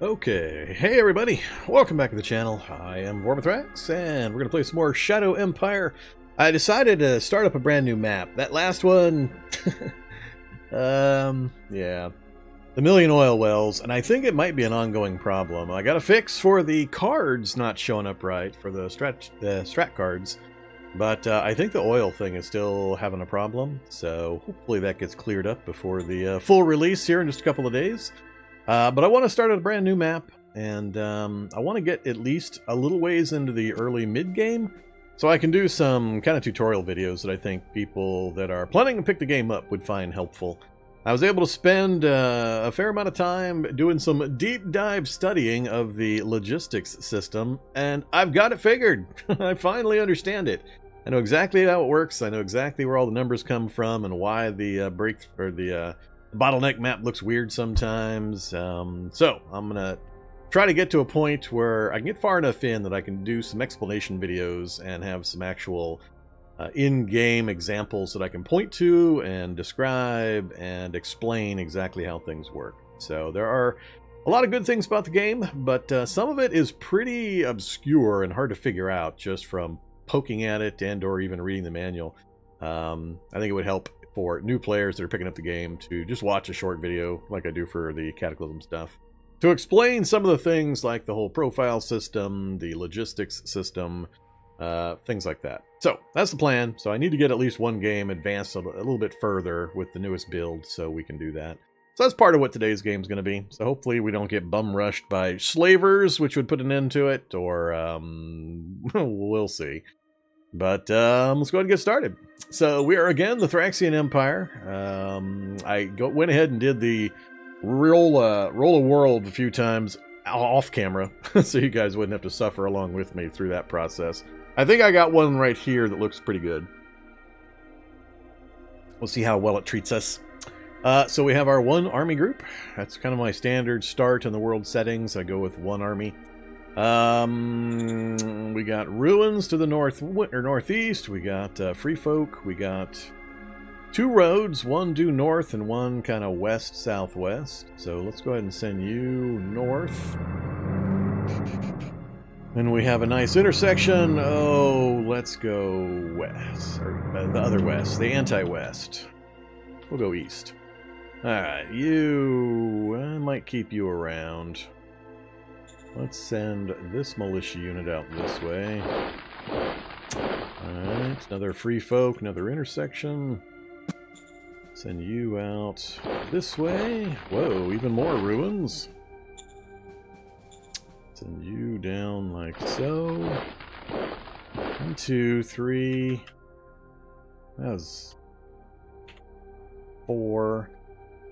Okay, hey everybody, welcome back to the channel. I am Vormithrax, and we're going to play some more Shadow Empire. I decided to start up a brand new map. That last one, yeah, the million oil wells, and I think it might be an ongoing problem. I got a fix for the cards not showing up right, for the strat cards, but I think the oil thing is still having a problem, so hopefully that gets cleared up before the full release here in just a couple of days. But I want to start a brand new map, and I want to get at least a little ways into the early mid-game, so I can do some kind of tutorial videos that I think people that are planning to pick the game up would find helpful. I was able to spend a fair amount of time doing some deep dive studying of the logistics system, and I've got it figured. I finally understand it. I know exactly how it works. I know exactly where all the numbers come from and why the bottleneck map looks weird sometimes. So I'm gonna try to get to a point where I can get far enough in that I can do some explanation videos and have some actual in-game examples that I can point to and describe and explain exactly how things work. So there are a lot of good things about the game, but some of it is pretty obscure and hard to figure out just from poking at it and or even reading the manual. I think it would help for new players that are picking up the game to just watch a short video like I do for the Cataclysm stuff to explain some of the things like the whole profile system, the logistics system, things like that. So that's the plan. So I need to get at least one game advanced a little bit further with the newest build so we can do that. So that's part of what today's game is going to be. So hopefully we don't get bum rushed by slavers, which would put an end to it, or we'll see. But let's go ahead and get started. So we are again the Thraxian Empire. I went ahead and did the roll a world a few times off camera, so you guys wouldn't have to suffer along with me through that process. I think I got one right here that looks pretty good. We'll see how well it treats us. So we have our one army group. That's kind of my standard start in the world settings. I go with one army. We got ruins to the northeast. We got free folk. We got two roads, one due north and one kind of west southwest. So let's go ahead and send you north. And we have a nice intersection. Oh, let's go west, or the other west, the anti-west. We'll go east. All right, I might keep you around. Let's send this militia unit out this way. Alright, another free folk, another intersection. Send you out this way. Whoa, even more ruins. Send you down like so. 1, 2, 3. That was 4.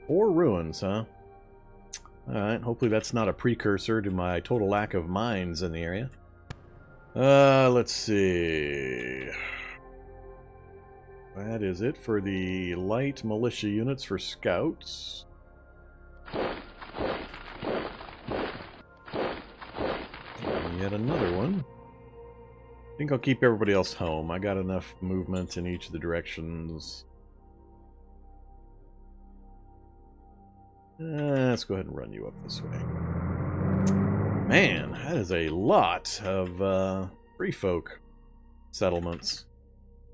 4 ruins, huh? Alright, hopefully that's not a precursor to my total lack of mines in the area. Let's see. That is it for the light militia units for scouts. And yet another one. I think I'll keep everybody else home. I got enough movement in each of the directions. Let's go ahead and run you up this way. Man, that is a lot of free folk settlements.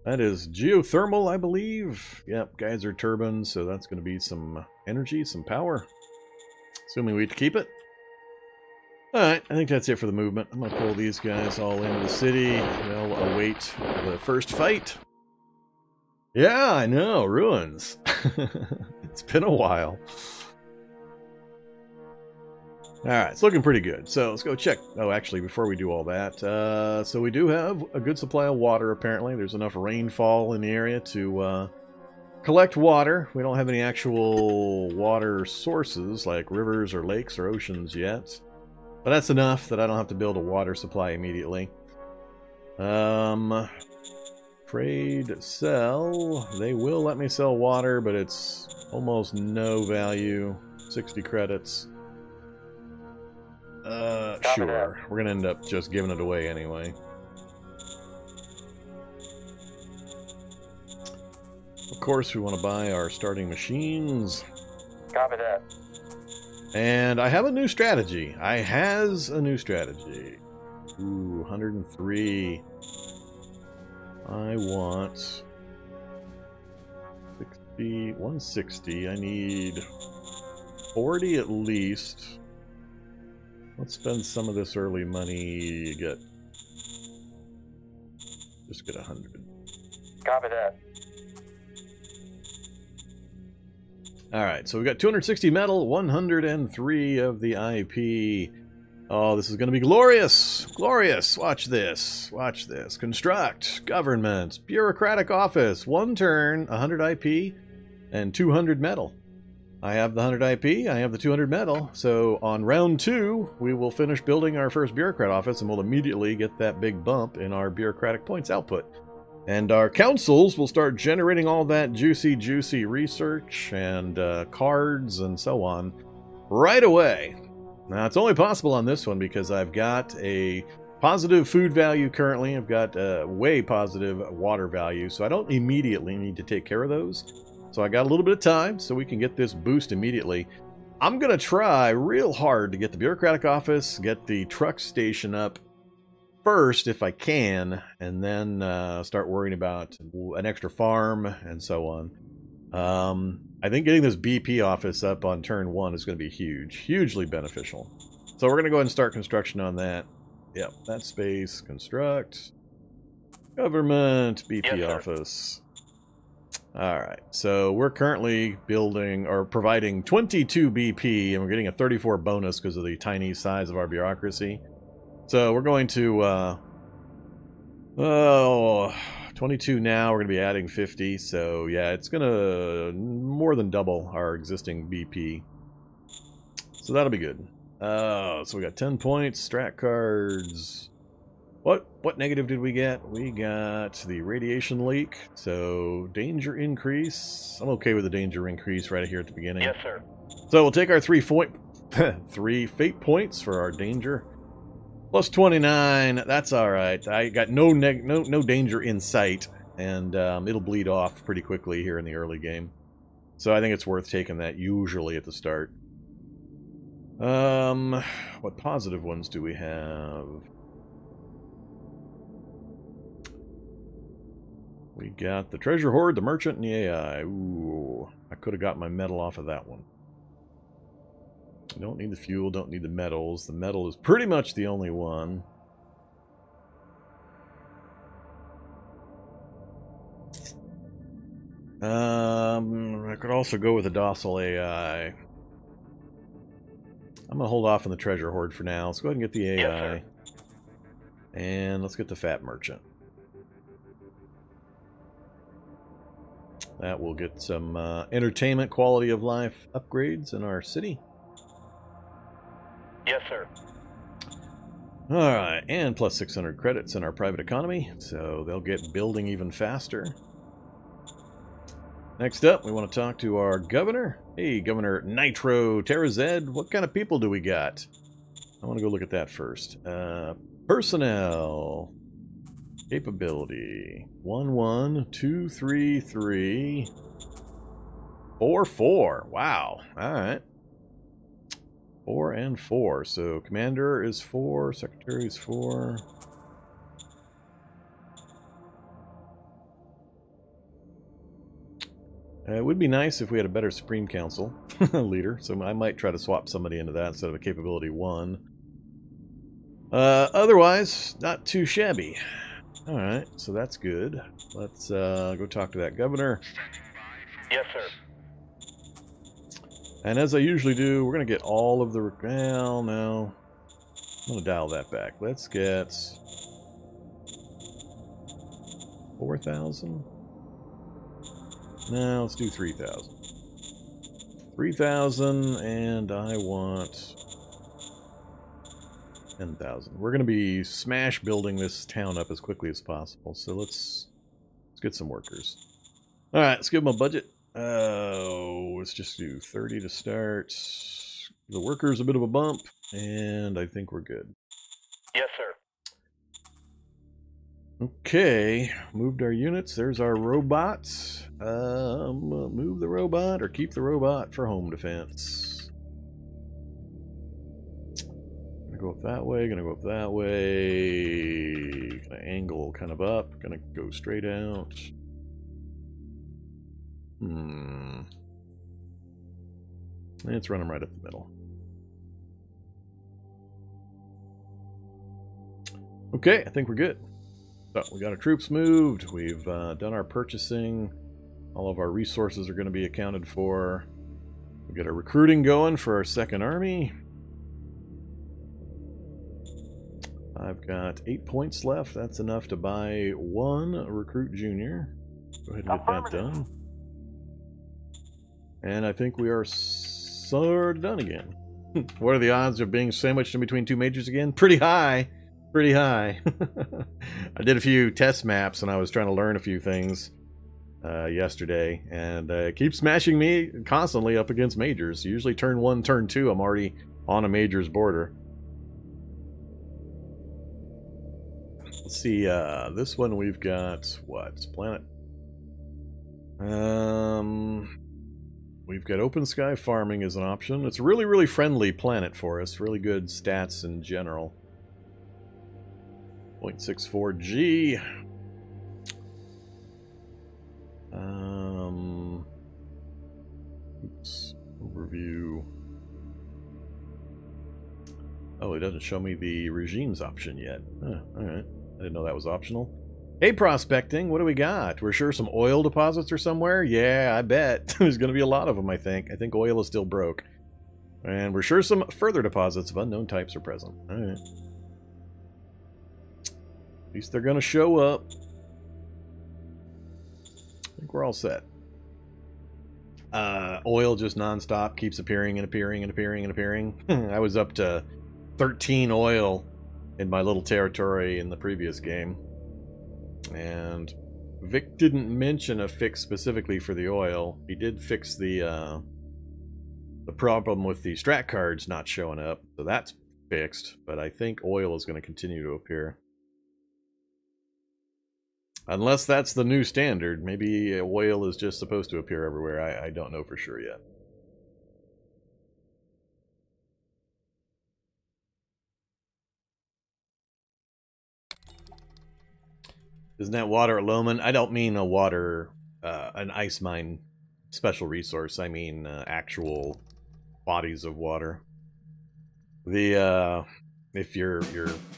That is geothermal, I believe. Yep, geyser turbines, so that's going to be some energy, some power. Assuming we keep it. Alright, I think that's it for the movement. I'm going to pull these guys all into the city. They'll await the first fight. Yeah, I know, ruins. It's been a while. Alright, it's looking pretty good. So let's go check. Oh, actually, before we do all that, so we do have a good supply of water, apparently. There's enough rainfall in the area to collect water. We don't have any actual water sources, like rivers or lakes or oceans yet. But that's enough that I don't have to build a water supply immediately. Trade, sell. They will let me sell water, but it's almost no value. 60 credits. Sure. We're gonna end up just giving it away anyway. Of course, we want to buy our starting machines. Copy that. And I have a new strategy. Ooh, 103. I want 60, 160. I need 40 at least. Let's spend some of this early money. Just get 100. Copy that. Alright, so we got 260 metal, 103 of the IP. Oh, this is going to be glorious! Glorious! Watch this. Watch this. Construct, government, bureaucratic office, 1 turn, 100 IP, and 200 metal. I have the 100 IP, I have the 200 metal, so on round 2, we will finish building our first bureaucrat office, and we'll immediately get that big bump in our bureaucratic points output. And our councils will start generating all that juicy research and cards and so on right away. Now, it's only possible on this one because I've got a positive food value currently. I've got a way positive water value, so I don't immediately need to take care of those. So I got a little bit of time so we can get this boost immediately. I'm going to try real hard to get the bureaucratic office, get the truck station up first if I can, and then start worrying about an extra farm and so on. I think getting this BP office up on turn 1 is going to be hugely beneficial. So we're going to go ahead and start construction on that. Yep, that space, construct, government, BP office. Alright, so we're currently building, or providing 22 BP, and we're getting a 34 bonus because of the tiny size of our bureaucracy. So we're going to, 22 now, we're going to be adding 50, so yeah, it's going to more than double our existing BP. So that'll be good. So we got 10 points, strat cards. What negative did we get? We got the radiation leak, so danger increase. I'm okay with the danger increase right here at the beginning. Yes, sir. So we'll take our 3 fate points for our danger. Plus 29, that's alright. I got no danger in sight, and it'll bleed off pretty quickly here in the early game. So I think it's worth taking that usually at the start. What positive ones do we have? We got the treasure hoard, the merchant, and the AI. Ooh, I could have got my metal off of that one. Don't need the fuel, don't need the metals. The metal is pretty much the only one. I could also go with a docile AI. I'm going to hold off on the treasure hoard for now. Let's go ahead and get the AI. Yes, and let's get the fat merchant. That will get some entertainment quality of life upgrades in our city. Yes, sir. Alright, and plus 600 credits in our private economy, so they'll get building even faster. Next up, we want to talk to our governor. Hey, Governor Nitro Terrazed, what kind of people do we got? I want to go look at that first. Personnel. Capability. 11233 44. Wow. Alright. 4 and 4. So commander is 4, secretary is 4. It would be nice if we had a better Supreme Council leader, so I might try to swap somebody into that instead of a capability 1. Otherwise, not too shabby. Alright, so that's good. Let's go talk to that governor. Yes, sir. And as I usually do, we're going to get all of the... Well, no. I'm going to dial that back. Let's get... 4,000? No, let's do 3,000. 3,000, and I want... 10,000. We're going to be smash building this town up as quickly as possible, so let's get some workers. Alright, let's give them a budget. Let's just do 30 to start. The workers a bit of a bump, and I think we're good. Yes, sir. Okay, moved our units. There's our robots. Move the robot or keep the robot for home defense. Gonna go up that way, gonna go up that way. Gonna angle kind of up, gonna go straight out. Let's run them right up the middle. Okay, I think we're good. So, we got our troops moved, we've done our purchasing, all of our resources are going to be accounted for. We got our recruiting going for our second army. I've got 8 points left, that's enough to buy one recruit junior. Go ahead and get that done. And I think we are sort of done again. What are the odds of being sandwiched in between two majors again? Pretty high. Pretty high. I did a few test maps and I was trying to learn a few things yesterday, and it keeps smashing me constantly up against majors. Usually turn 1, turn 2, I'm already on a major's border. Let's see, this one we've got, what, planet? We've got open sky farming as an option. It's a really, really friendly planet for us. Really good stats in general. 0.64 G. Oops. Overview. Oh, it doesn't show me the regimes option yet. Huh, alright. I didn't know that was optional. Hey, prospecting, what do we got? We're sure some oil deposits are somewhere? Yeah, I bet. There's going to be a lot of them, I think. I think oil is still broke. And we're sure some further deposits of unknown types are present. Alright. At least they're going to show up. I think we're all set. Oil just non-stop keeps appearing and appearing and appearing and appearing. I was up to 13 oil in my little territory in the previous game. And Vic didn't mention a fix specifically for the oil. He did fix the problem with the strat cards not showing up. So that's fixed. But I think oil is going to continue to appear. Unless that's the new standard. Maybe oil is just supposed to appear everywhere. I don't know for sure yet. Isn't that water at Loman? I don't mean a water, an ice mine special resource. I mean actual bodies of water. The if your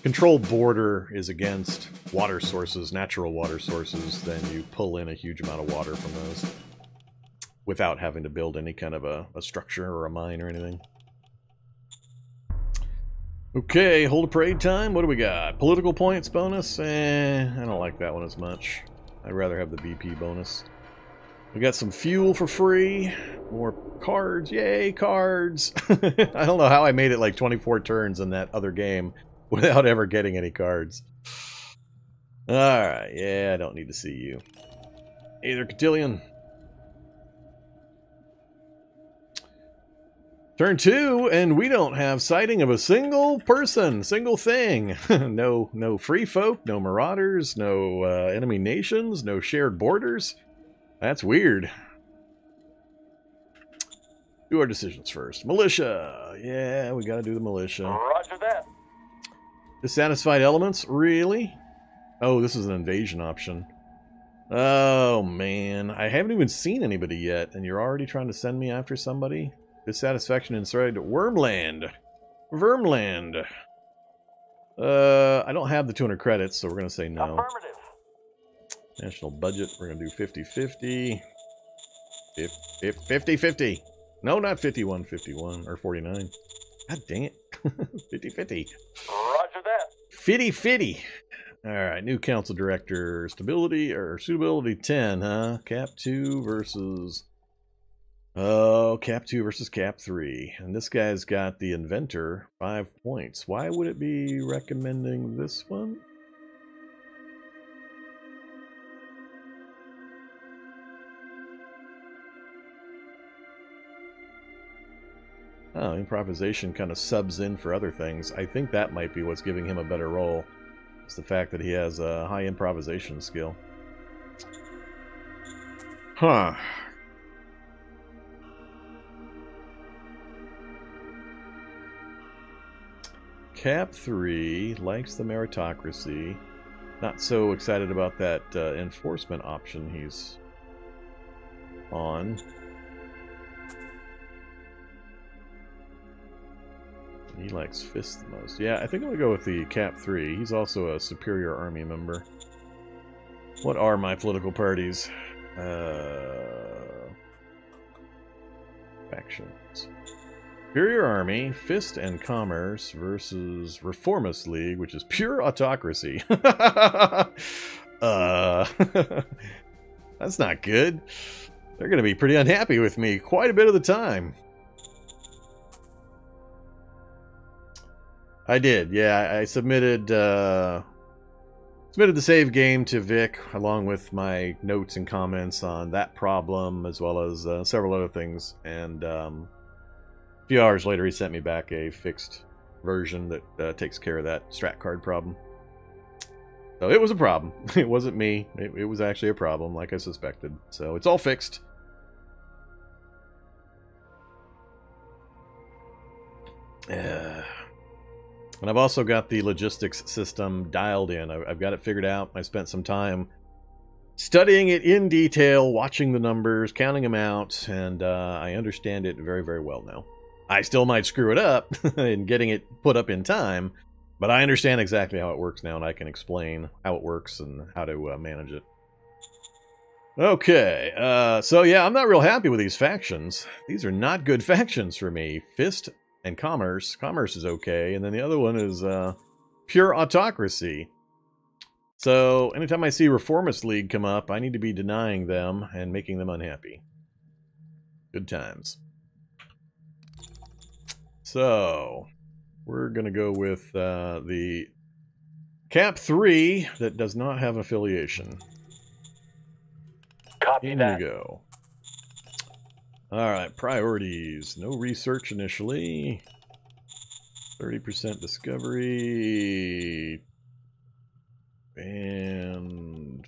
control border is against water sources, natural water sources, then you pull in a huge amount of water from those without having to build any kind of a structure or a mine or anything. Okay, hold a parade time. What do we got? Political points bonus? I don't like that one as much. I'd rather have the BP bonus. We got some fuel for free. More cards. Yay, cards! I don't know how I made it like 24 turns in that other game without ever getting any cards. Alright, yeah, I don't need to see you. Either Cotillion. Turn 2, and we don't have sighting of a single person, single thing. No free folk, no marauders, no enemy nations, no shared borders. That's weird. Do our decisions first. Militia. Yeah, we gotta do the militia. Roger that. Dissatisfied elements? Really? Oh, this is an invasion option. Oh, man. I haven't even seen anybody yet, and you're already trying to send me after somebody? Dissatisfaction inside Wormland. Vermland. I don't have the 200 credits, so we're going to say no. Affirmative. National budget, we're going to do 50-50. 50-50. No, not 51-51 or 49. God dang it. 50-50. Roger that. 50-50. Alright, new council director. Stability or suitability 10, huh? Cap 2 versus... Oh, Cap 2 versus Cap 3. And this guy's got the Inventor, 5 points. Why would it be recommending this one? Oh, improvisation kind of subs in for other things. I think that might be what's giving him a better role. It's the fact that he has a high improvisation skill. Huh. Cap 3 likes the meritocracy. Not so excited about that enforcement option he's on. He likes fists the most. Yeah, I think I'm going to go with the Cap 3. He's also a superior army member. What are my political parties? Factions. Superior Army, Fist and Commerce versus Reformist League, which is pure autocracy. That's not good. They're going to be pretty unhappy with me quite a bit of the time. I did, yeah. I submitted the save game to Vic along with my notes and comments on that problem as well as several other things. And a few hours later, he sent me back a fixed version that takes care of that strat card problem. So it was a problem. It wasn't me. It was actually a problem, like I suspected. So it's all fixed. And I've also got the logistics system dialed in. I've got it figured out. I spent some time studying it in detail, watching the numbers, counting them out, and I understand it very, very well now. I still might screw it up in getting it put up in time, but I understand exactly how it works now, and I can explain how it works and how to manage it. Okay, so yeah, I'm not real happy with these factions. These are not good factions for me. Fist and Commerce. Commerce is okay, and then the other one is pure autocracy. So anytime I see Reformist League come up, I need to be denying them and making them unhappy. Good times. So we're going to go with the Cap 3 that does not have affiliation. Copy In that. we go. Alright, priorities. No research initially. 30% discovery. And...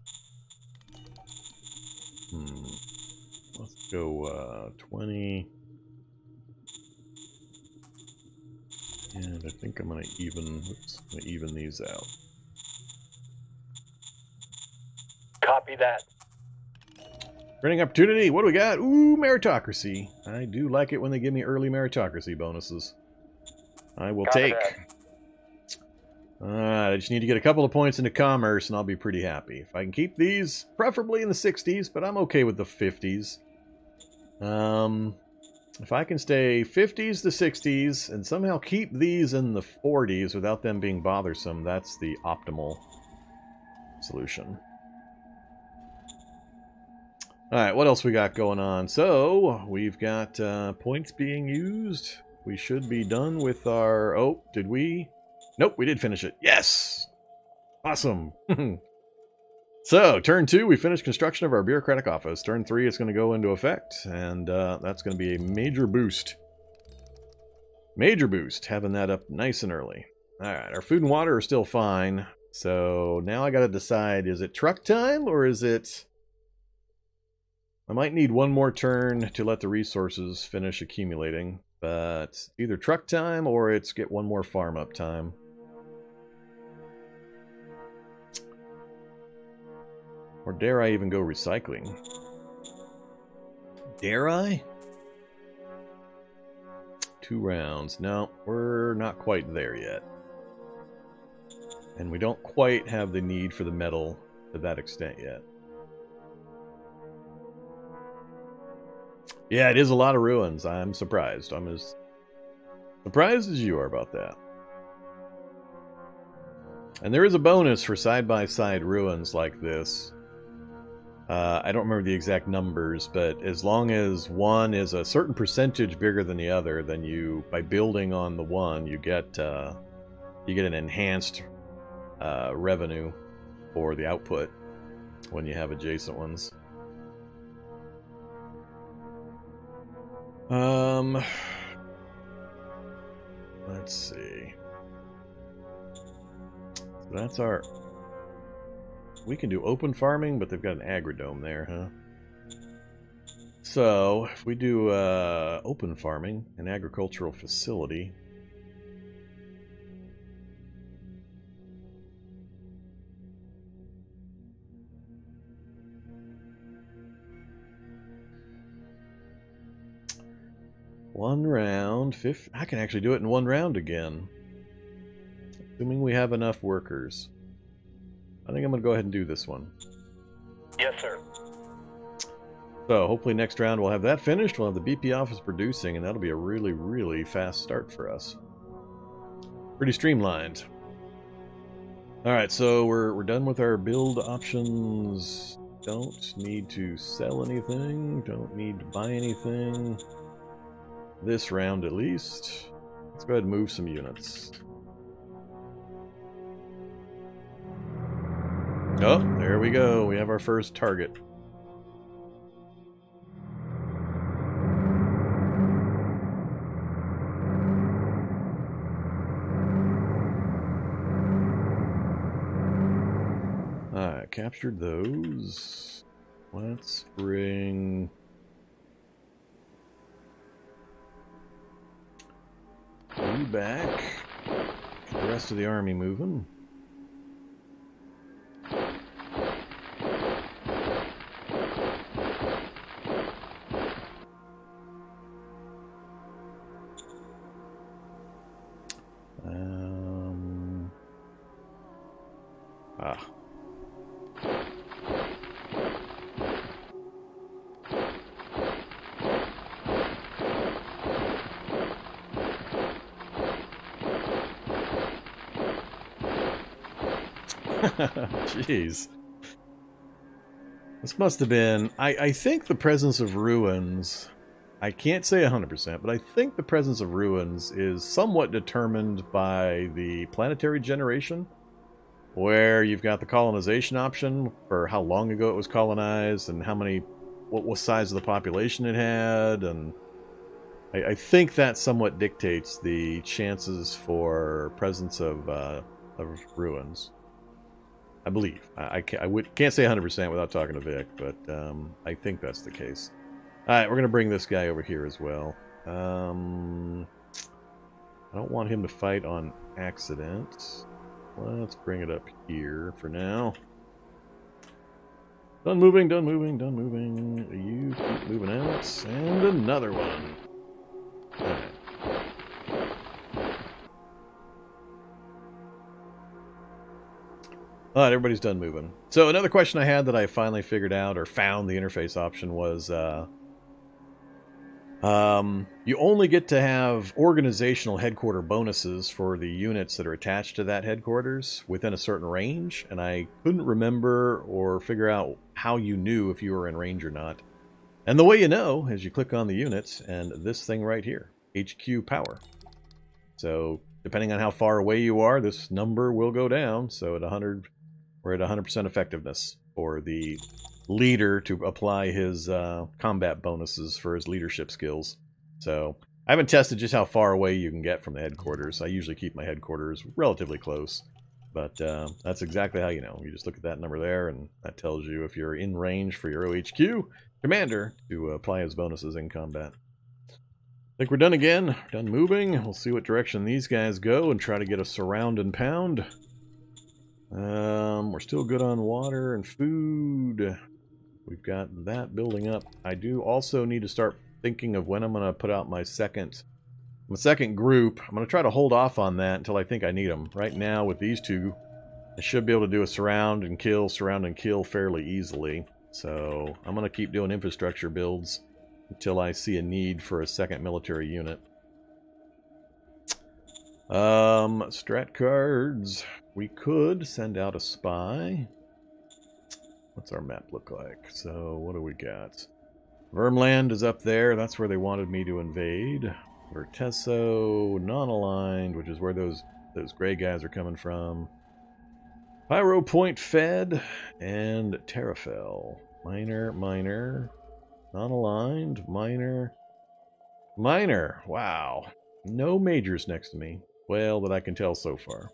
let's go 20. And I think I'm going to even these out. Copy that. Earning opportunity, what do we got? Ooh, meritocracy. I do like it when they give me early meritocracy bonuses. I will Copy take. that. Alright, I just need to get a couple of points into commerce and I'll be pretty happy. If I can keep these, preferably in the 60s, but I'm okay with the 50s. If I can stay 50s to 60s and somehow keep these in the 40s without them being bothersome, that's the optimal solution. Alright, what else we got going on? So, we've got points being used. We should be done with our... Oh, did we? Nope, we did finish it. Yes! Awesome! So, turn 2, we finished construction of our bureaucratic office. Turn 3, it's going to go into effect, and that's going to be a major boost. Major boost, having that up nice and early. Alright, our food and water are still fine. So, now I got to decide, is it truck time, or is it... I might need one more turn to let the resources finish accumulating, but either truck time or it's get one more farm up time. Or dare I even go recycling? Dare I? 2 rounds. No, we're not quite there yet. And we don't quite have the need for the metal to that extent yet. Yeah, it is a lot of ruins. I'm surprised. I'm as surprised as you are about that. And there is a bonus for side-by-side ruins like this. I don't remember the exact numbers, but as long as one is a certain percentage bigger than the other, then you, by building on the one, you get an enhanced revenue for the output when you have adjacent ones. Let's see. So that's our... We can do open farming, but they've got an agrodome there, huh? So, if we do open farming, an agricultural facility... 1 round. I can actually do it in 1 round again. Assuming we have enough workers. I think I'm going to go ahead and do this one. Yes, sir. So hopefully next round we'll have that finished. We'll have the BP office producing, and that'll be a really, really fast start for us. Pretty streamlined. Alright, so we're done with our build options. Don't need to sell anything. Don't need to buy anything. This round at least. Let's go ahead and move some units. Oh, there we go. We have our first target. Alright, captured those. Let's bring... you back. The rest of the army moving. Jeez. This must have been... I think the presence of ruins... I can't say 100%, but I think the presence of ruins is somewhat determined by the planetary generation, where you've got the colonization option for how long ago it was colonized and what size of the population it had, and I think that somewhat dictates the chances for presence of ruins. I believe. I can't say 100% without talking to Vic, but I think that's the case. Alright, we're going to bring this guy over here as well. I don't want him to fight on accident. Let's bring it up here for now. Done moving, done moving, done moving. You keep moving out. And another one. Alright. Alright, everybody's done moving. So another question I had that I finally figured out or found the interface option was you only get to have organizational headquarter bonuses for the units that are attached to that headquarters within a certain range, and I couldn't remember or figure out how you knew if you were in range or not. And the way you know is you click on the units and this thing right here, HQ power. So depending on how far away you are, this number will go down. So at 100, we're at 100% effectiveness for the leader to apply his combat bonuses for his leadership skills. So I haven't tested just how far away you can get from the headquarters. I usually keep my headquarters relatively close, but that's exactly how you know. You just look at that number there, and that tells you if you're in range for your OHQ commander to apply his bonuses in combat. I think we're done again. Done moving. We'll see what direction these guys go and try to get a surround and pound. We're still good on water and food. We've got that building up. I do also need to start thinking of when I'm going to put out my second group. I'm going to try to hold off on that until I think I need them. Right now, with these two, I should be able to do a surround and kill fairly easily. So I'm going to keep doing infrastructure builds until I see a need for a second military unit. Strat cards. We could send out a spy. What's our map look like? So, what do we got? Vermland is up there. That's where they wanted me to invade. Vertesso, non-aligned, which is where those gray guys are coming from. Pyro Point Fed, and Terrafell. Minor, minor. Non-aligned, minor. Minor! Wow. No majors next to me. Well, that I can tell so far.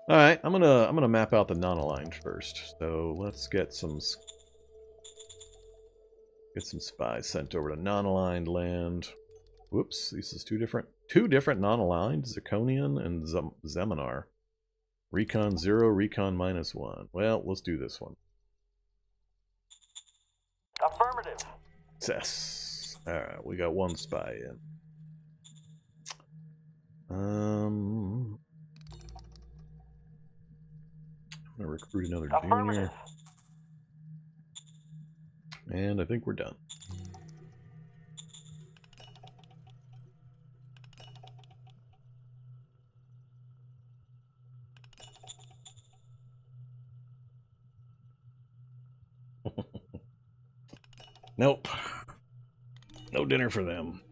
Alright, I'm gonna map out the non-aligned first. So let's get some spies sent over to non-aligned land. Whoops, this is two different non-aligned, Zirconian and Zeminar. Recon 0, Recon -1. Well, let's do this one. Affirmative. Success. Alright, we got one spy in. I'm gonna recruit another junior. And I think we're done. Nope. No dinner for them.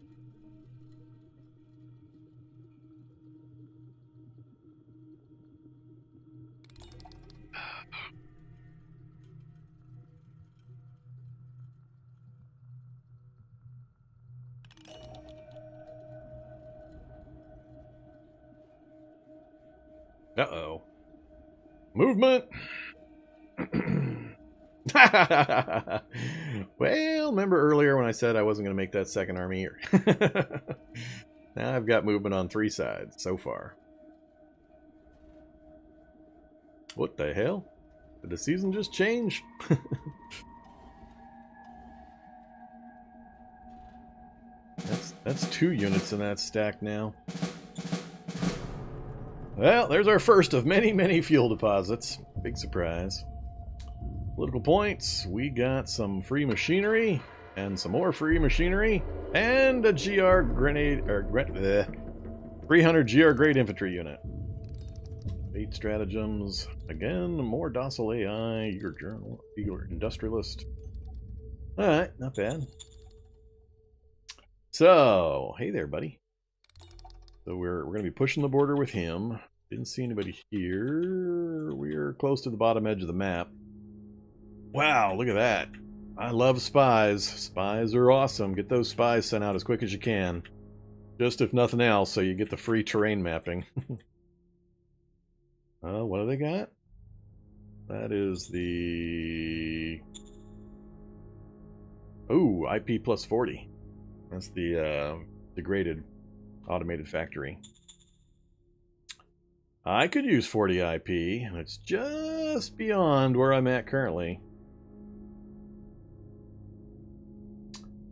Uh-oh. Movement! Well, remember earlier when I said I wasn't going to make that second army here? Now I've got movement on 3 sides so far. What the hell? Did the season just change? That's 2 units in that stack now. Well, there's our first of many, many fuel deposits. Big surprise. Political points. We got some free machinery, and some more free machinery, and a GR grenade, or 300 GR grade infantry unit. 8 stratagems. Again, more docile AI, eager journal, eager industrialist. Alright, not bad. So, hey there, buddy. So we're going to be pushing the border with him. Didn't see anybody here. We're close to the bottom edge of the map. Wow, look at that. I love spies. Spies are awesome. Get those spies sent out as quick as you can. Just if nothing else, so you get the free terrain mapping. What do they got? That is the... Ooh, IP plus 40. That's the degraded automated factory. I could use 40 IP, and it's just beyond where I'm at currently.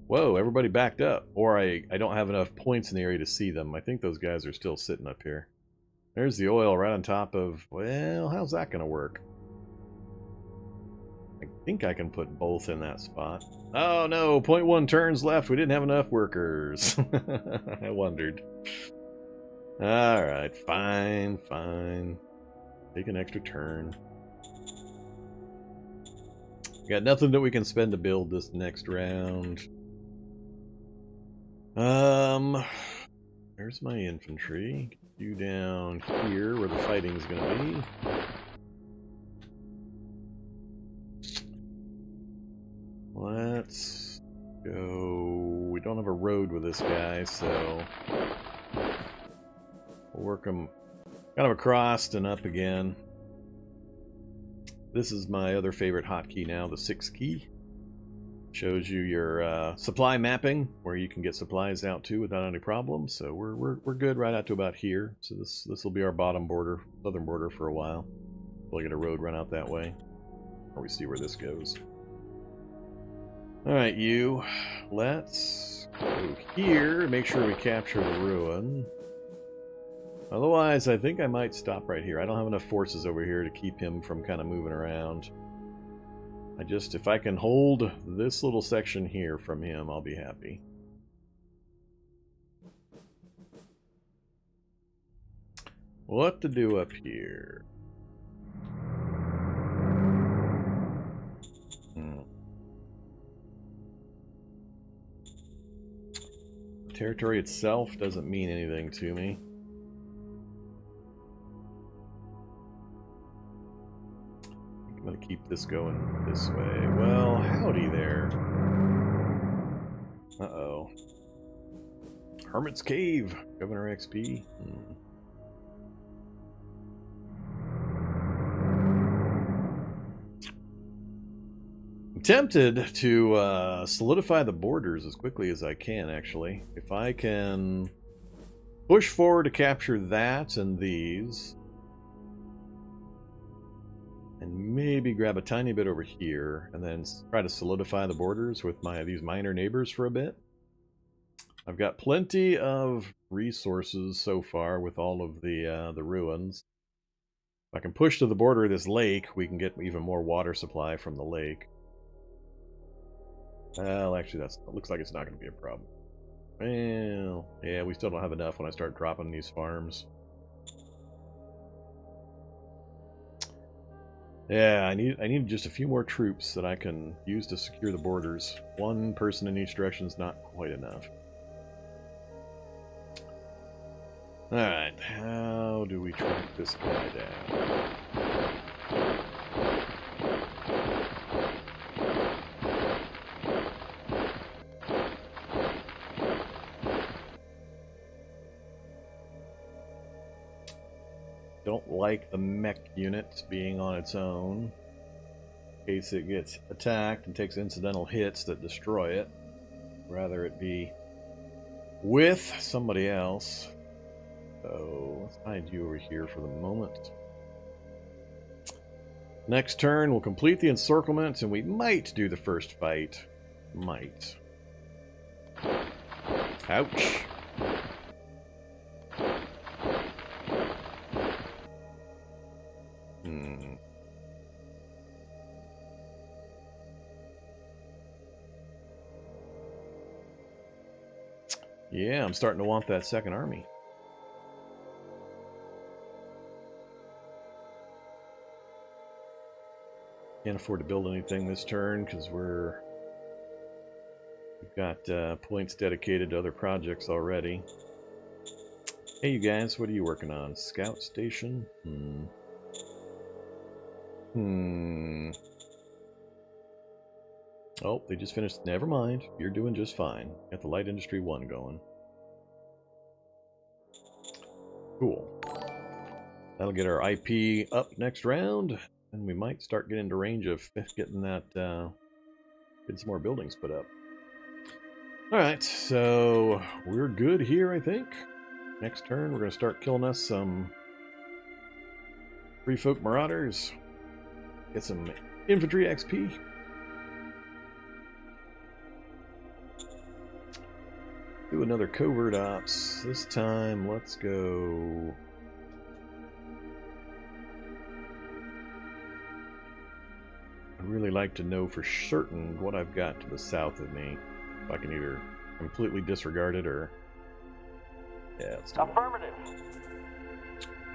Whoa, everybody backed up. Or I don't have enough points in the area to see them. I think those guys are still sitting up here. There's the oil right on top of... Well, how's that going to work? I think I can put both in that spot. Oh no, 0.1 turns left. We didn't have enough workers. I wondered. Alright, fine, fine. Take an extra turn. Got nothing that we can spend to build this next round. There's my infantry. Get you down here where the fighting's gonna be. Let's go. We don't have a road with this guy, so we'll work them kind of across and up again. This is my other favorite hotkey now, the 6 key. Shows you your supply mapping, where you can get supplies out to without any problems. So we're good right out to about here. So this will be our bottom border, southern border for a while. We'll get a road run out that way, or we see where this goes. All right, you. Let's go here and make sure we capture the ruin. Otherwise, I think I might stop right here. I don't have enough forces over here to keep him from kind of moving around. If I can hold this little section here from him, I'll be happy. What to do up here? The territory itself doesn't mean anything to me. I'm going to keep this going this way. Well, howdy there. Uh-oh. Hermit's Cave. Governor XP. I'm tempted to solidify the borders as quickly as I can, actually. If I can push forward to capture that and these... and maybe grab a tiny bit over here, and then try to solidify the borders with these minor neighbors for a bit. I've got plenty of resources so far with all of the ruins. If I can push to the border of this lake, we can get even more water supply from the lake. Well, actually, it looks like it's not going to be a problem. Well, yeah, we still don't have enough when I start dropping these farms. Yeah, I need just a few more troops that I can use to secure the borders. One person in each direction is not quite enough. Alright, how do we track this guy down? Don't like the mech unit being on its own, in case it gets attacked and takes incidental hits that destroy it. Rather it be with somebody else. So let's hide you over here for the moment. Next turn we'll complete the encirclement and we might do the first fight. Might. Ouch. Yeah, I'm starting to want that second army. Can't afford to build anything this turn because we've got points dedicated to other projects already. Hey, you guys, what are you working on? Scout station? Oh, they just finished. Never mind. You're doing just fine. Got the Light Industry 1 going. Cool. That'll get our IP up next round, and we might start getting into range of getting that, getting some more buildings put up. Alright, so we're good here, I think. Next turn, we're going to start killing us some Free Folk Marauders. Get some infantry XP. Do another covert ops. This time, let's go. I'd really like to know for certain what I've got to the south of me. If I can either completely disregard it or. Yeah, let's do it. Affirmative.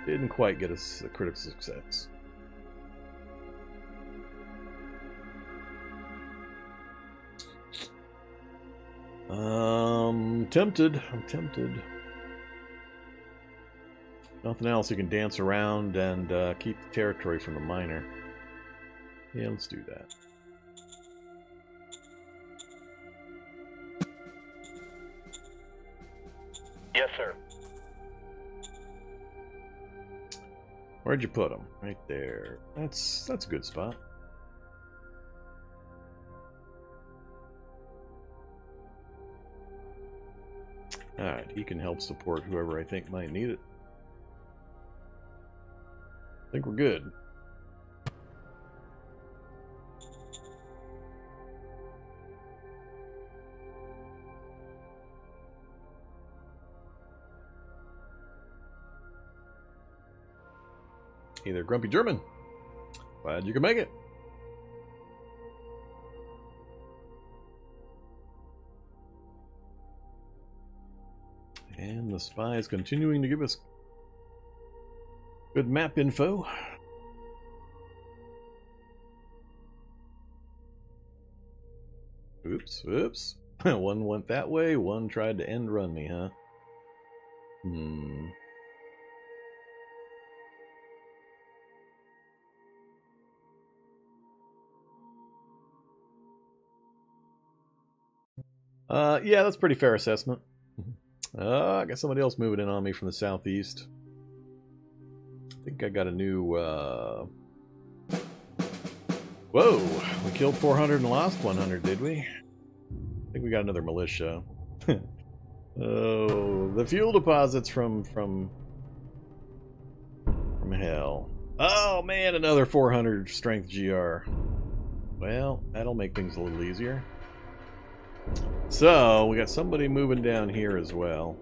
Didn't quite get us a critical success. I'm tempted. Nothing else, you can dance around and keep the territory from the miner. Yeah, let's do that. Yes, sir. Where'd you put them? Right there. That's a good spot. Alright, he can help support whoever I think might need it. I think we're good. Hey there, Grumpy German. Glad you can make it. And the spy is continuing to give us good map info. Oops. One went that way, one tried to end run me, huh? Yeah, that's a pretty fair assessment. I got somebody else moving in on me from the southeast. I think I got a new, Whoa! We killed 400 and lost 100, did we? I think we got another militia. Oh, the fuel deposits from hell. Oh man, another 400 strength GR. Well, that'll make things a little easier. So, we got somebody moving down here as well.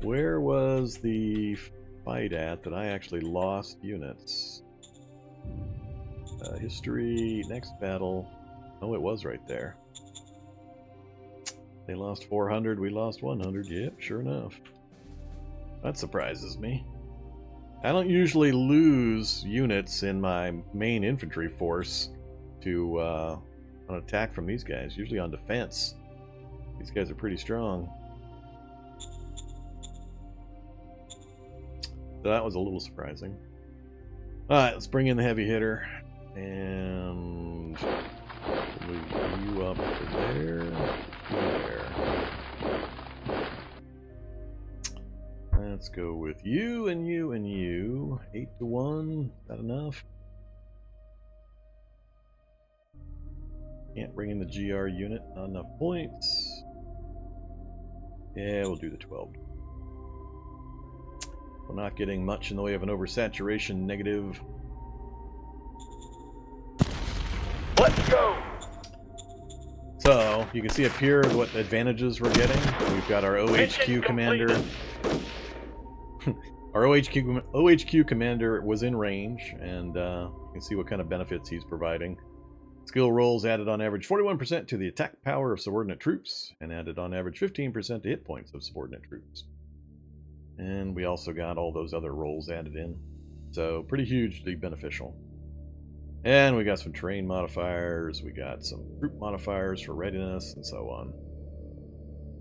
Where was the fight at that I actually lost units? History, next battle. Oh, it was right there. They lost 400, we lost 100. Yep, sure enough. That surprises me. I don't usually lose units in my main infantry force to an attack from these guys, usually on defense. These guys are pretty strong. So that was a little surprising. Alright, let's bring in the heavy hitter. And move you up to there. There. Let's go with you and you and you. 8 to 1. Is that enough? Can't bring in the GR unit. Not enough points. Yeah, we'll do the 12. We're not getting much in the way of an oversaturation negative. Let's go! So, you can see up here what advantages we're getting. We've got our OHQ commander. Our OHQ commander was in range, and you can see what kind of benefits he's providing. Skill rolls added on average 41% to the attack power of subordinate troops, and added on average 15% to hit points of subordinate troops. And we also got all those other rolls added in. So, pretty hugely beneficial. And we got some terrain modifiers, we got some troop modifiers for readiness, and so on.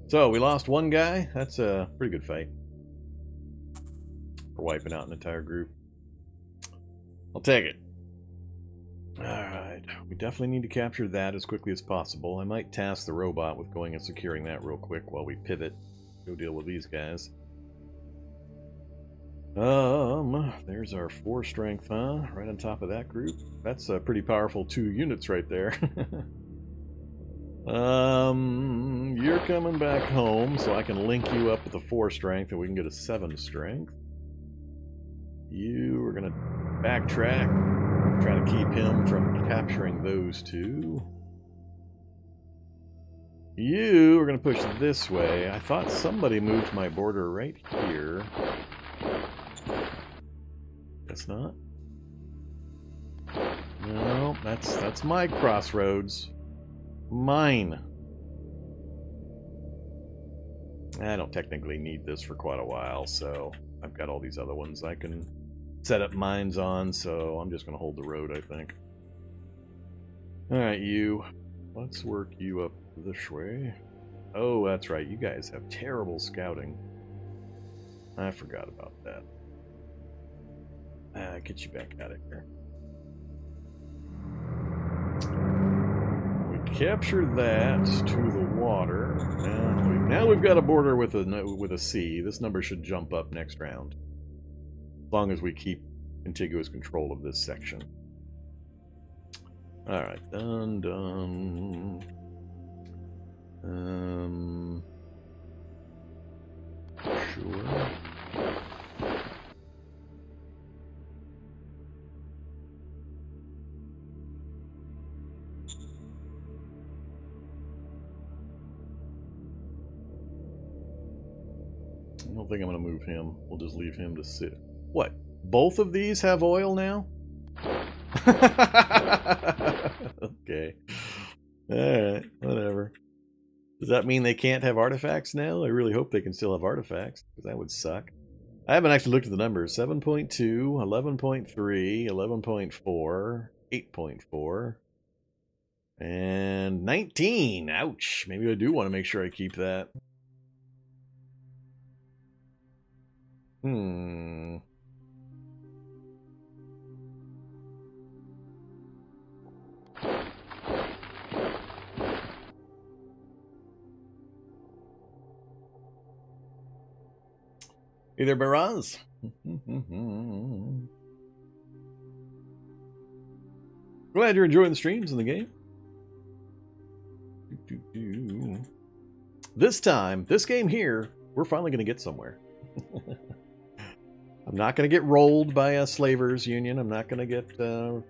So, we lost one guy. That's a pretty good fight. For wiping out an entire group. I'll take it. Alright, we definitely need to capture that as quickly as possible. I might task the robot with going and securing that real quick while we pivot. Go deal with these guys. There's our 4 strength, huh? Right on top of that group. That's a pretty powerful 2 units right there. You're coming back home, so I can link you up with a 4 strength and we can get a 7 strength. You are gonna backtrack, try to keep him from capturing those 2. You are gonna push this way. I thought somebody moved my border right here. Guess not. No, that's my crossroads. Mine. I don't technically need this for quite a while, so I've got all these other ones I can set up mines on, so I'm just going to hold the road, I think. Alright, you. Let's work you up this way. Oh, that's right. You guys have terrible scouting. I forgot about that. Get you back out of here. We capture that to the water. Now we've got a border with a sea. This number should jump up next round. As long as we keep contiguous control of this section. Alright, done. Sure. I don't think I'm going to move him. We'll just leave him to sit. What? Both of these have oil now? Okay. Alright, whatever. Does that mean they can't have artifacts now? I really hope they can still have artifacts, because that would suck. I haven't actually looked at the numbers. 7.2, 11.3, 11.4, 8.4, and 19. Ouch. Maybe I do want to make sure I keep that. Hey there, Baraz. Glad you're enjoying the streams in the game. This time, this game here, we're finally going to get somewhere. I'm not going to get rolled by a slavers union. I'm not going to get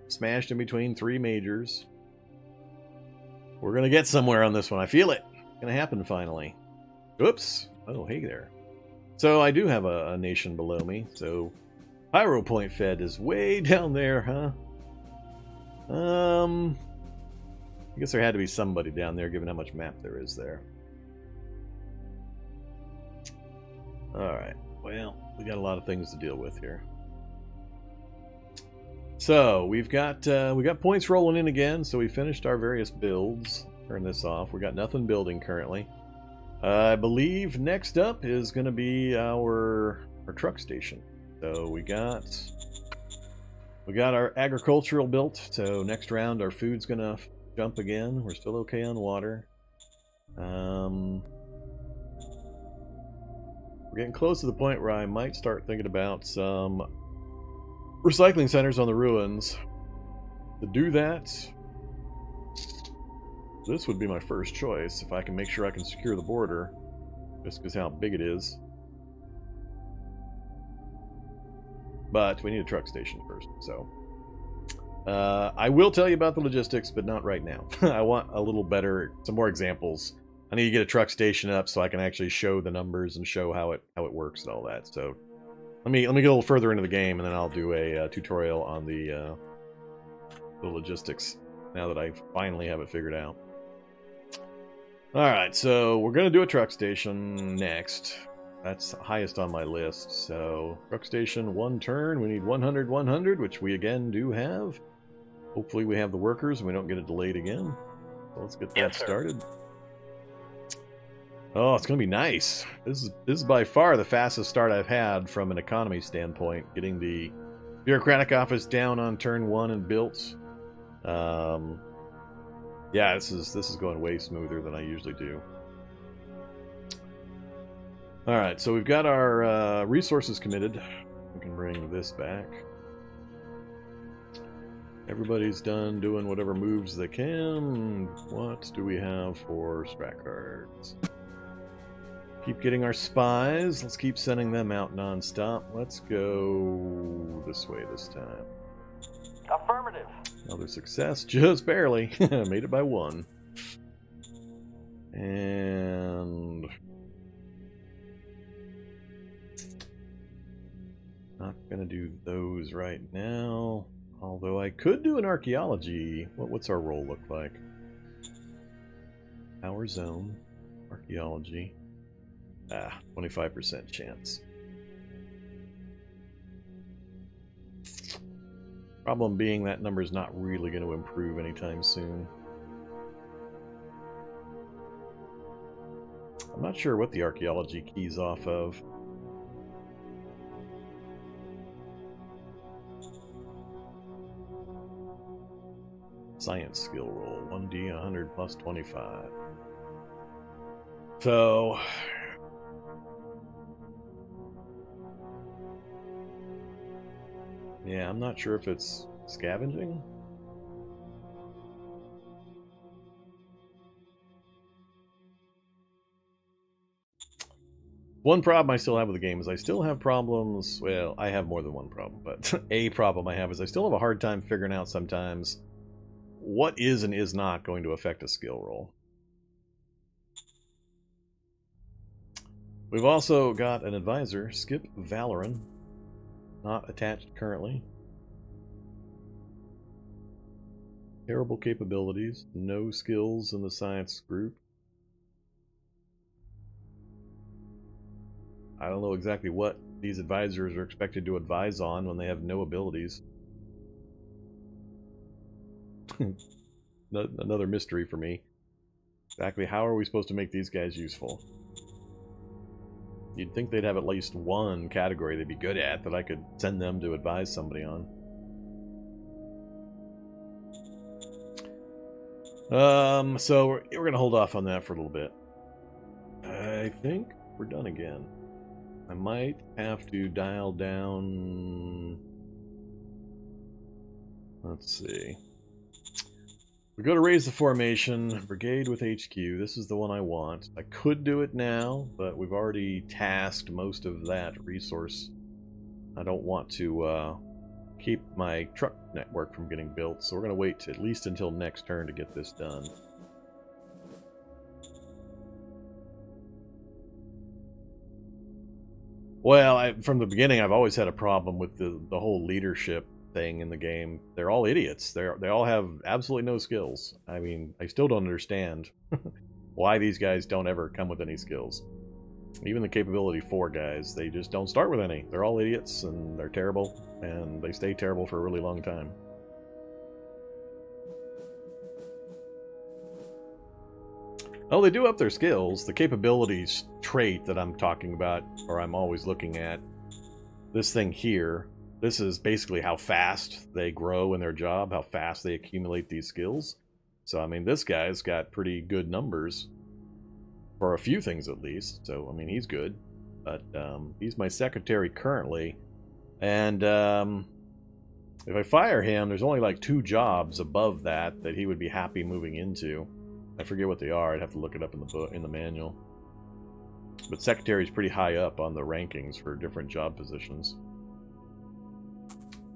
smashed in between 3 majors. We're going to get somewhere on this one. I feel it. It's going to happen finally. Oops. Oh, hey there. So I do have a nation below me. So Pyro Point Fed is way down there, huh? I guess there had to be somebody down there, given how much map there is there. Alright. Well, we got a lot of things to deal with here. So we've got points rolling in again. So we finished our various builds. Turn this off. We got nothing building currently. I believe next up is going to be our truck station. So we got our agricultural built. So next round our food's going to jump again. We're still okay on water. We're getting close to the point where I might start thinking about some recycling centers on the ruins. To do that, this would be my first choice if I can make sure I can secure the border, just because how big it is. But we need a truck station first, so I will tell you about the logistics, but not right now. I want a little better, some more examples. I need to get a truck station up so I can actually show the numbers and show how it works and all that. So let me get a little further into the game, and then I'll do a tutorial on the logistics now that I finally have it figured out. All right, so we're gonna do a truck station next. That's highest on my list. So truck station, 1 turn. We need 100, 100, which we again do have. Hopefully we have the workers and we don't get it delayed again. So let's get that started. Oh, it's gonna be nice. This is by far the fastest start I've had from an economy standpoint. Getting the bureaucratic office down on turn 1 and built. Yeah, this is going way smoother than I usually do. All right, so we've got our resources committed. We can bring this back. Everybody's done doing whatever moves they can. What do we have for strat cards? Keep getting our spies. Let's keep sending them out non-stop. Let's go this way this time. Affirmative. Another success, just barely. Made it by 1. And not gonna do those right now. Although I could do an archaeology. What's our roll look like? Power zone, archaeology. 25% chance. Problem being that number is not really going to improve anytime soon. I'm not sure what the archaeology key's off of. Science skill roll, 1d 100 plus 25. So yeah, I'm not sure if it's scavenging. One problem I still have with the game is I still have problems. Well, I have more than one problem, but a problem I have is I still have a hard time figuring out sometimes what is and is not going to affect a skill roll. We've also got an advisor, Skip Valoran. Not attached currently. Terrible capabilities. No skills in the science group. I don't know exactly what these advisors are expected to advise on when they have no abilities. Another mystery for me. Exactly how are we supposed to make these guys useful? You'd think they'd have at least one category they'd be good at that I could send them to advise somebody on. So we're going to hold off on that for a little bit. I think we're done again. I might have to dial down... Let's see. We go to raise the formation, brigade with HQ. This is the one I want. I could do it now, but we've already tasked most of that resource. I don't want to keep my truck network from getting built, so we're going to wait at least until next turn to get this done. Well, from the beginning, I've always had a problem with the whole leadership thing in the game. They're all idiots. They all have absolutely no skills. I mean, I still don't understand why these guys don't ever come with any skills. Even the capability 4 guys, they just don't start with any. They're all idiots, and they're terrible, and they stay terrible for a really long time. Oh, they do up their skills. The capabilities trait that I'm talking about, or I'm always looking at, this thing here, this is basically how fast they grow in their job, how fast they accumulate these skills. So, I mean, this guy's got pretty good numbers, for a few things at least. So, I mean, he's good. But he's my secretary currently. And if I fire him, there's only like 2 jobs above that he would be happy moving into. I forget what they are. I'd have to look it up in the book, in the manual. But secretary's pretty high up on the rankings for different job positions.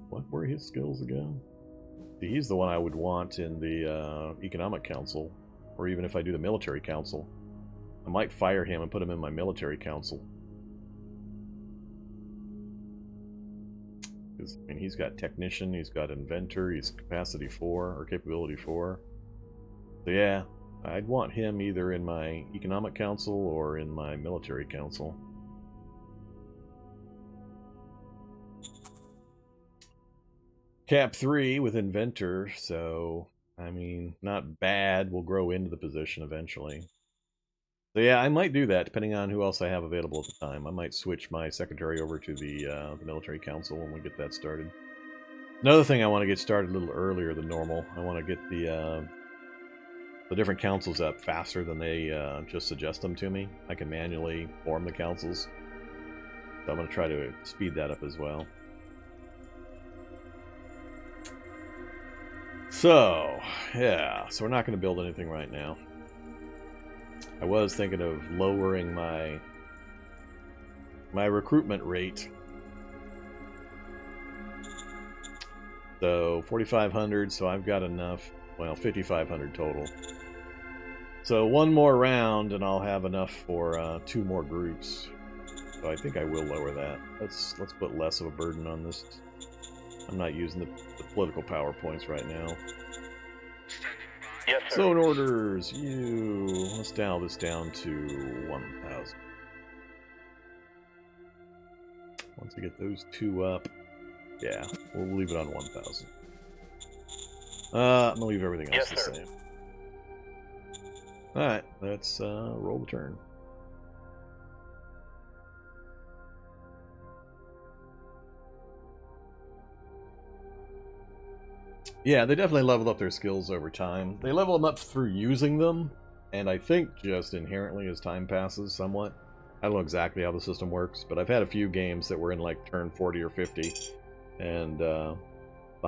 What were his skills again? He's the one I would want in the economic council, or even if I do the military council. I might fire him and put him in my military council. Because, I mean, he's got technician, he's got inventor, he's capacity 4 or capability 4. So yeah. I'd want him either in my economic council or in my military council. Cap 3 with inventor, so I mean, not bad. We'll grow into the position eventually. So yeah, I might do that depending on who else I have available at the time. I might switch my secretary over to the military council when we get that started. Another thing I want to get started a little earlier than normal. I want to get the different councils up faster than they just suggest them to me. I can manually form the councils. So I'm going to try to speed that up as well. So, yeah. So we're not going to build anything right now. I was thinking of lowering my recruitment rate. So 4,500, so I've got enough. Well, 5,500 total. So one more round and I'll have enough for 2 more groups. So I think I will lower that. Let's put less of a burden on this. I'm not using the political PowerPoints right now. Yes, sir. Zone orders, let's dial this down to 1,000. Once we get those 2 up, yeah, we'll leave it on 1,000. I'm gonna leave everything else the same. Alright, let's roll the turn. Yeah, they definitely leveled up their skills over time. They level them up through using them, and I think just inherently as time passes somewhat. I don't know exactly how the system works, but I've had a few games that were in like turn 40 or 50, and the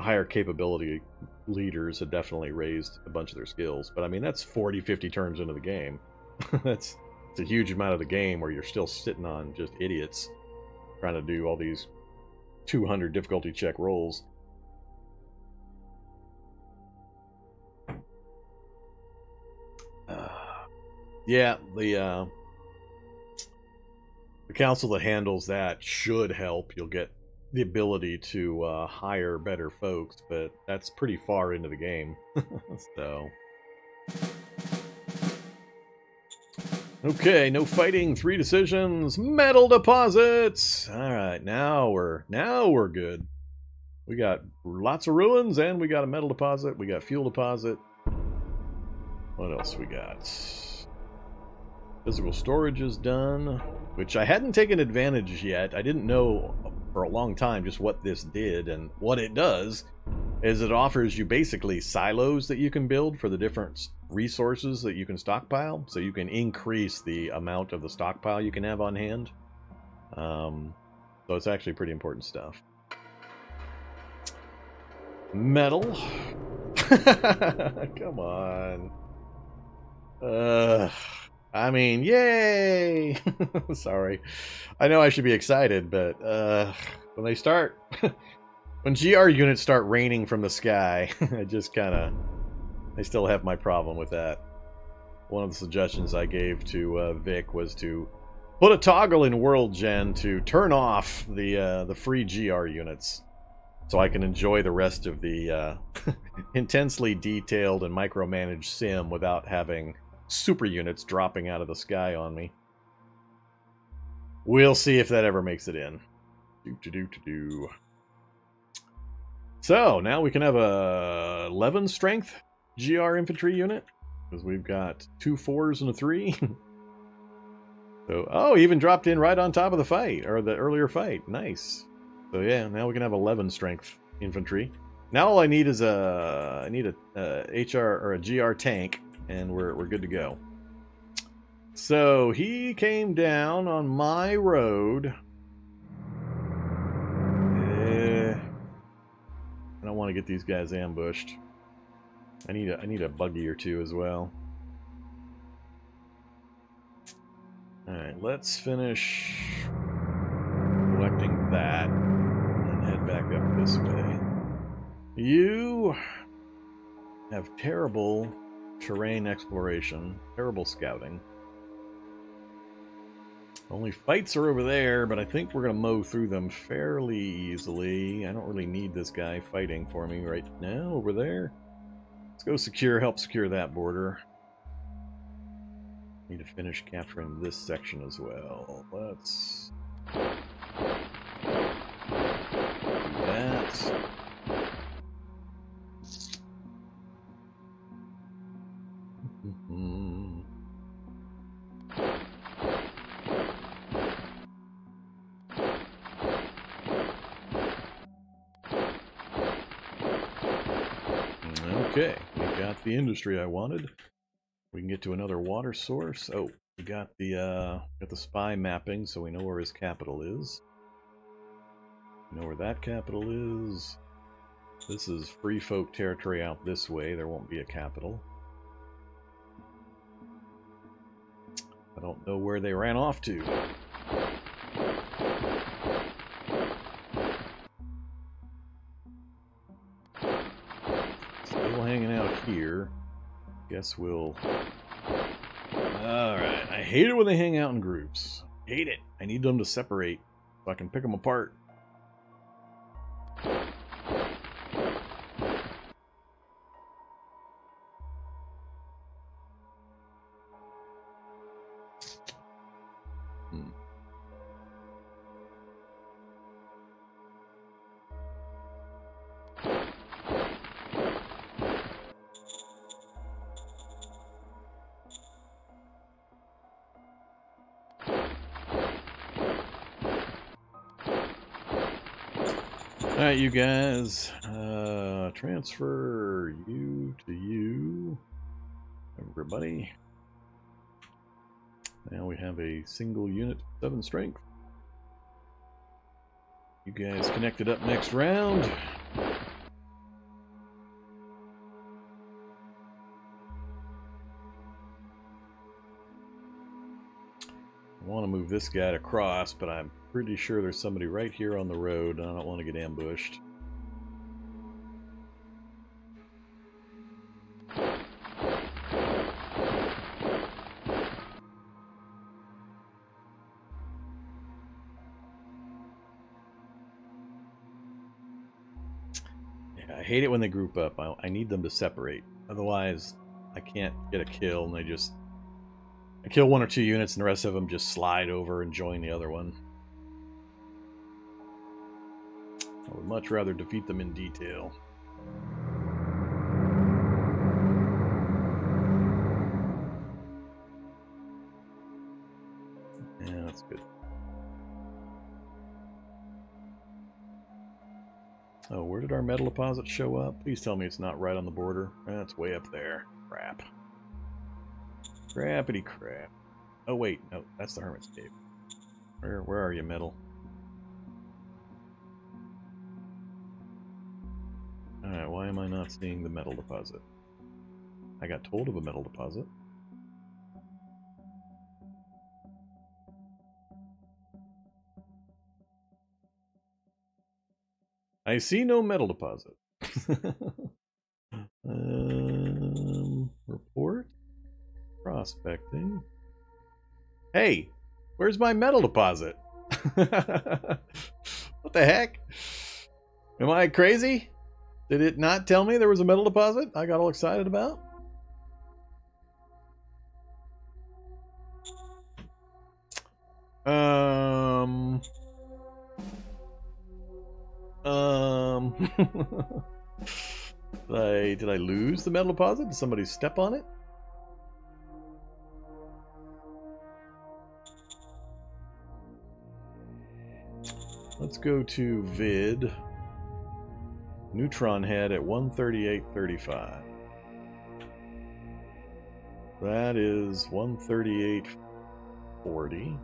higher capability leaders had definitely raised a bunch of their skills. But I mean, that's 40, 50 turns into the game. It's a huge amount of the game where you're still sitting on just idiots trying to do all these 200 difficulty check rolls. Yeah, the council that handles that should help. You'll get the ability to hire better folks, but that's pretty far into the game. So, okay, no fighting, 3 decisions, metal deposits. All right, now we're good. We got lots of ruins, and we got a metal deposit. We got fuel deposit. What else we got? Physical storage is done, which I hadn't taken advantage yet. I didn't know for a long time just what this did, and what it does is it offers you basically silos that you can build for the different resources that you can stockpile, so you can increase the amount of the stockpile you can have on hand. So it's actually pretty important stuff. Metal. Come on. I mean, yay! Sorry. I know I should be excited, but when they start... when GR units start raining from the sky, I just kind of... I still have my problem with that. One of the suggestions I gave to Vic was to put a toggle in World Gen to turn off the free GR units, so I can enjoy the rest of the intensely detailed and micromanaged sim without having super units dropping out of the sky on me. We'll see if that ever makes it in. So, now we can have a 11 strength GR infantry unit, because we've got 2 4s and a 3. So, oh, he even dropped in right on top of the fight, or the earlier fight. Nice. So yeah, now we can have 11 strength infantry. Now all I need is a HR or a GR tank, and we're good to go. So he came down on my road. I don't want to get these guys ambushed. I need a buggy or two as well. All right, let's finish collecting that and head back up this way. You have terrible terrain exploration, terrible scouting. Only fights are over there, but I think we're going to mow through them fairly easily. I don't really need this guy fighting for me right now over there. Let's go help secure that border. Need to finish capturing this section as well. Let's do that. Okay, we got the industry I wanted. We can get to another water source. Oh, we got the spy mapping, so we know where his capital is. We know where that capital is. This is free folk territory out this way. There won't be a capital. I don't know where they ran off to. Still hanging out here. Guess we'll... Alright, I hate it when they hang out in groups. Hate it. I need them to separate so I can pick them apart. Alright, you guys, transfer you to you, everybody. Now we have a single unit, 7 strength. You guys connected up next round. I want to move this guy across, but I'm pretty sure there's somebody right here on the road, and I don't want to get ambushed. Yeah, I hate it when they group up. I need them to separate. Otherwise, I can't get a kill, and I kill 1 or 2 units, and the rest of them just slide over and join the other one. I would much rather defeat them in detail. Yeah, that's good. Oh, where did our metal deposit show up? Please tell me it's not right on the border. That's way up there. Crap. Crappity crap. Oh wait, no, that's the Hermit's Cave. Where are you, metal? Alright, why am I not seeing the metal deposit? I got told of a metal deposit. I see no metal deposit. Report? Prospecting. Hey! Where's my metal deposit? What the heck? Am I crazy? Did it not tell me there was a metal deposit I got all excited about? Did I lose the metal deposit? Did somebody step on it? Let's go to vid. Neutron head at 138.35. That is 138.40.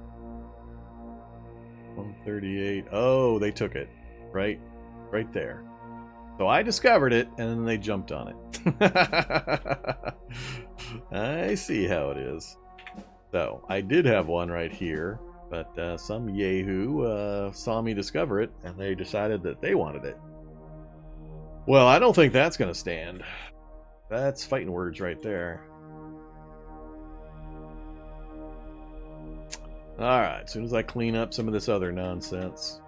138. Oh, they took it. Right there. So I discovered it, and then they jumped on it. I see how it is. So, I did have one right here, but some yahoo saw me discover it, and they decided that they wanted it. Well, I don't think that's going to stand. That's fighting words right there. Alright, as soon as I clean up some of this other nonsense,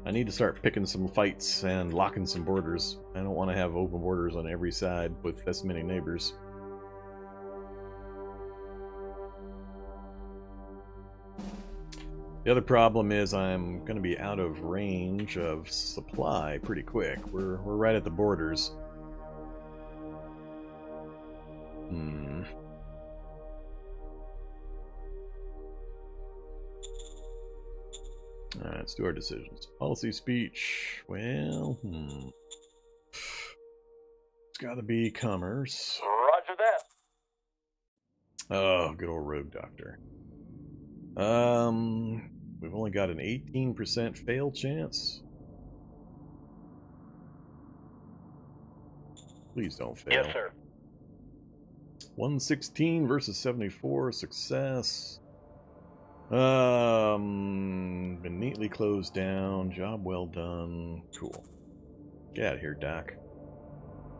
I need to start picking some fights and locking some borders. I don't want to have open borders on every side with this many neighbors. The other problem is I'm going to be out of range of supply pretty quick. We're right at the borders. Alright, let's do our decisions. Policy speech. Well, It's gotta be commerce. Roger that. Oh, good old rogue doctor. We've only got an 18% fail chance. Please don't fail. Yes, sir. 116 versus 74, success. Been neatly closed down. Job well done. Cool. Get out of here, Doc.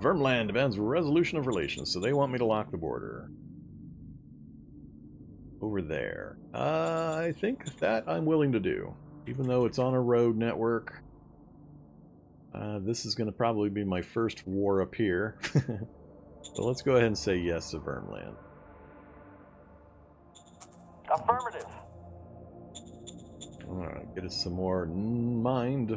Vermland demands resolution of relations, so they want me to lock the border. Over there. I think that I'm willing to do. Even though it's on a road network. This is going to probably be my first war up here. So let's go ahead and say yes to Vermland. Affirmative. Alright, get us some more mind.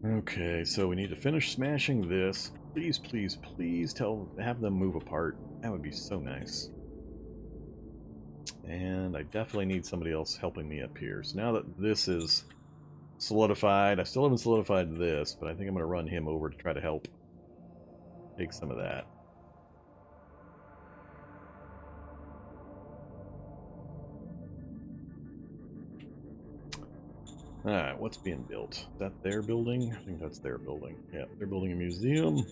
Okay, so we need to finish smashing this. Please, please, please have them move apart. That would be so nice. And I definitely need somebody else helping me up here. So now that this is solidified, I still haven't solidified this, but I think I'm going to run him over to try to help take some of that. Alright, what's being built? Is that their building? I think that's their building. Yeah, they're building a museum.